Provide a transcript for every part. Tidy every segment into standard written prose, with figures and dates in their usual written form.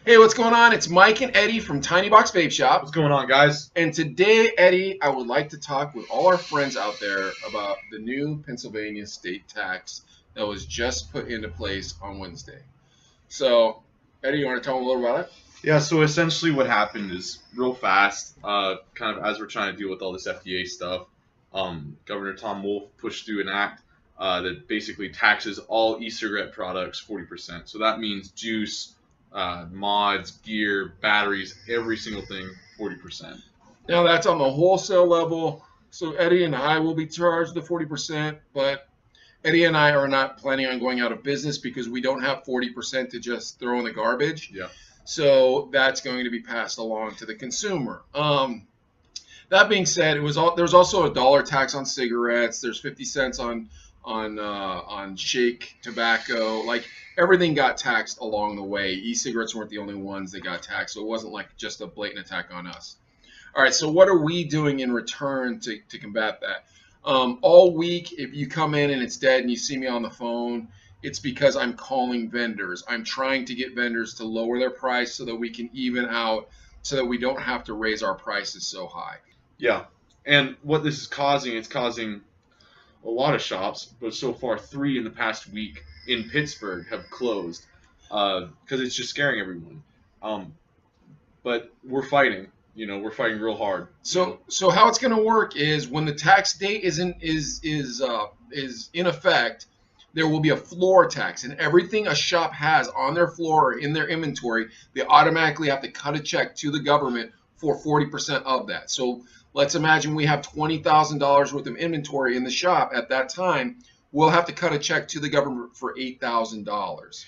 Hey, what's going on? It's Mike and Eddie from Tiny Box Vape Shop. What's going on, guys? And today, Eddie, I would like to talk with all our friends out there about the new Pennsylvania state tax that was just put into place on Wednesday. So, Eddie, you want to tell them a little about it? Yeah, so essentially what happened is real fast, kind of as we're trying to deal with all this FDA stuff, Governor Tom Wolf pushed through an act that basically taxes all e-cigarette products 40%. So that means juice, mods, gear, batteries, every single thing 40%. Now, that's on the wholesale level. So, Eddie and I will be charged the 40%, but Eddie and I are not planning on going out of business because we don't have 40% to just throw in the garbage. Yeah. So that's going to be passed along to the consumer. That being said, there's also a dollar tax on cigarettes. There's 50 cents on shake tobacco. Like everything got taxed along the way. E-cigarettes weren't the only ones that got taxed, so it wasn't like just a blatant attack on us. All right, so what are we doing in return to combat that? All week, if you come in and it's dead and you see me on the phone, it's because I'm calling vendors. I'm trying to get vendors to lower their price so that we can even out, so that we don't have to raise our prices so high. Yeah, and what this is causing, it's causing a lot of shops, but so far 3 in the past week in Pittsburgh have closed because it's just scaring everyone. But we're fighting. We're fighting real hard. So how it's going to work is when the tax date is in effect, there will be a floor tax, and everything a shop has on their floor or in their inventory, they automatically have to cut a check to the government for 40% of that. So let's imagine we have $20,000 worth of inventory in the shop at that time. We'll have to cut a check to the government for $8,000.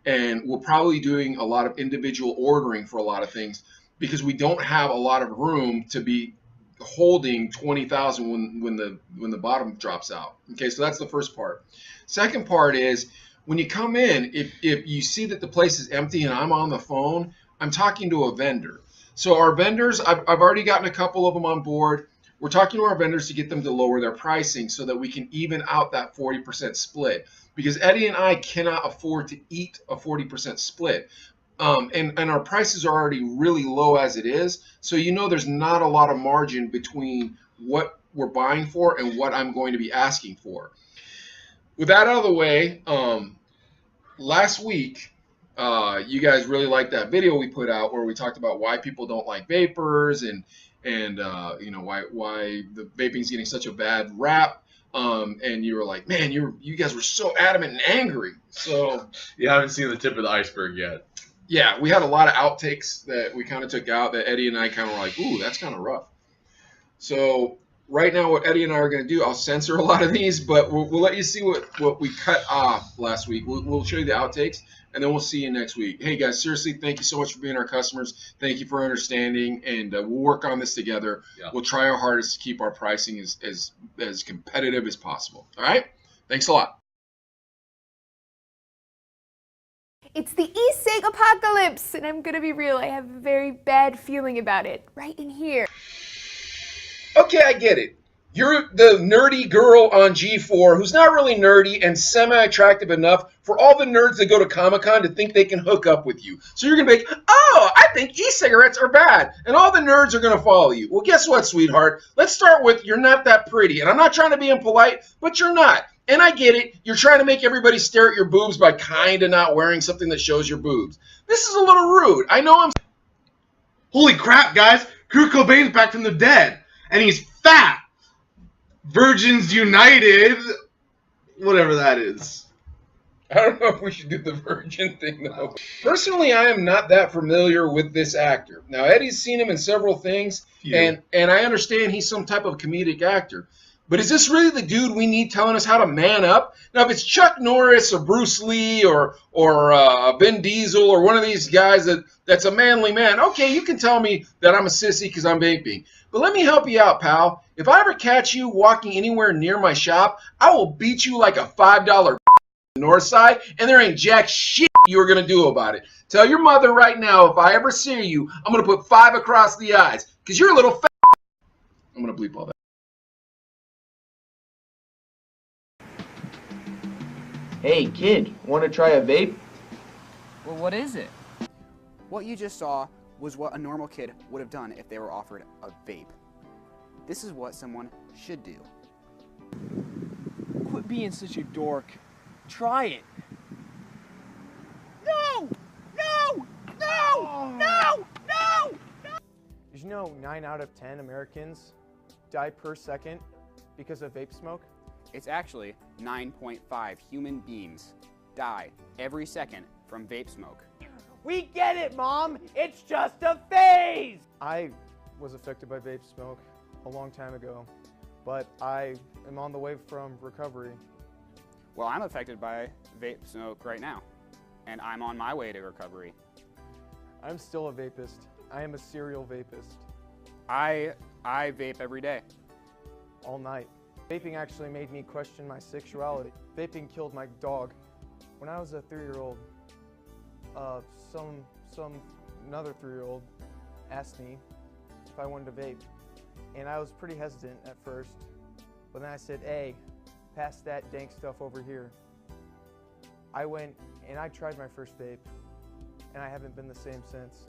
And we're probably doing a lot of individual ordering for a lot of things because we don't have a lot of room to be holding 20,000 when the bottom drops out. Okay, so that's the first part. Second part is when you come in, if you see that the place is empty and I'm on the phone, I'm talking to a vendor. So our vendors, I've already gotten a couple of them on board. We're talking to our vendors to get them to lower their pricing so that we can even out that 40% split. Because Eddie and I cannot afford to eat a 40% split. And our prices are already really low as it is. So there's not a lot of margin between what we're buying for and what I'm going to be asking for. With that out of the way, last week, you guys really liked that video we put out where we talked about why people don't like vapors and why the vaping's getting such a bad rap. And you were like, man, you guys were so adamant and angry. So you haven't seen the tip of the iceberg yet. Yeah, we had a lot of outtakes that we kind of took out that Eddie and I kind of were like, ooh, that's kind of rough. So right now what Eddie and I are going to do, I'll censor a lot of these, but we'll let you see what we cut off last week. We'll show you the outtakes, and then we'll see you next week. Hey, guys, seriously, thank you so much for being our customers. Thank you for understanding, and we'll work on this together. Yeah. We'll try our hardest to keep our pricing as competitive as possible. All right? Thanks a lot. It's the ecig apocalypse, and I'm gonna be real, I have a very bad feeling about it, right in here. Okay, I get it. You're the nerdy girl on G4 who's not really nerdy and semi-attractive enough for all the nerds that go to Comic-Con to think they can hook up with you. So you're gonna be like, oh, I think e-cigarettes are bad, and all the nerds are gonna follow you. Well, guess what, sweetheart? Let's start with you're not that pretty, and I'm not trying to be impolite, but you're not. And I get it. You're trying to make everybody stare at your boobs by kind of not wearing something that shows your boobs. This is a little rude. I know I'm... Holy crap, guys. Kurt Cobain's back from the dead. And he's fat. Virgins United. Whatever that is. I don't know if we should do the virgin thing, though. Personally, I am not that familiar with this actor. Now, Eddie's seen him in several things, and I understand he's some type of comedic actor. But is this really the dude we need telling us how to man up? Now, if it's Chuck Norris or Bruce Lee or Vin Diesel or one of these guys that's a manly man, okay, you can tell me that I'm a sissy because I'm vaping. But let me help you out, pal. If I ever catch you walking anywhere near my shop, I will beat you like a $5 north side, and there ain't jack shit you are going to do about it. Tell your mother right now, if I ever see you, I'm going to put 5 across the eyes because you're a little fat. I'm going to bleep all that. Hey kid, want to try a vape? Well, what is it? What you just saw was what a normal kid would have done if they were offered a vape. This is what someone should do. Quit being such a dork. Try it. No! No! No! No! No! Did you know 9 out of 10 Americans die per second because of vape smoke? It's actually 9.5 human beings die every second from vape smoke. We get it, Mom! It's just a phase! I was affected by vape smoke a long time ago, but I am on the way from recovery. Well, I'm affected by vape smoke right now, and I'm on my way to recovery. I'm still a vapist. I am a serial vapist. I vape every day. All night. Vaping actually made me question my sexuality. Vaping killed my dog. When I was a 3-year-old, another 3-year-old asked me if I wanted to vape. And I was pretty hesitant at first, but then I said, "Hey, pass that dank stuff over here." I went and I tried my first vape, and I haven't been the same since.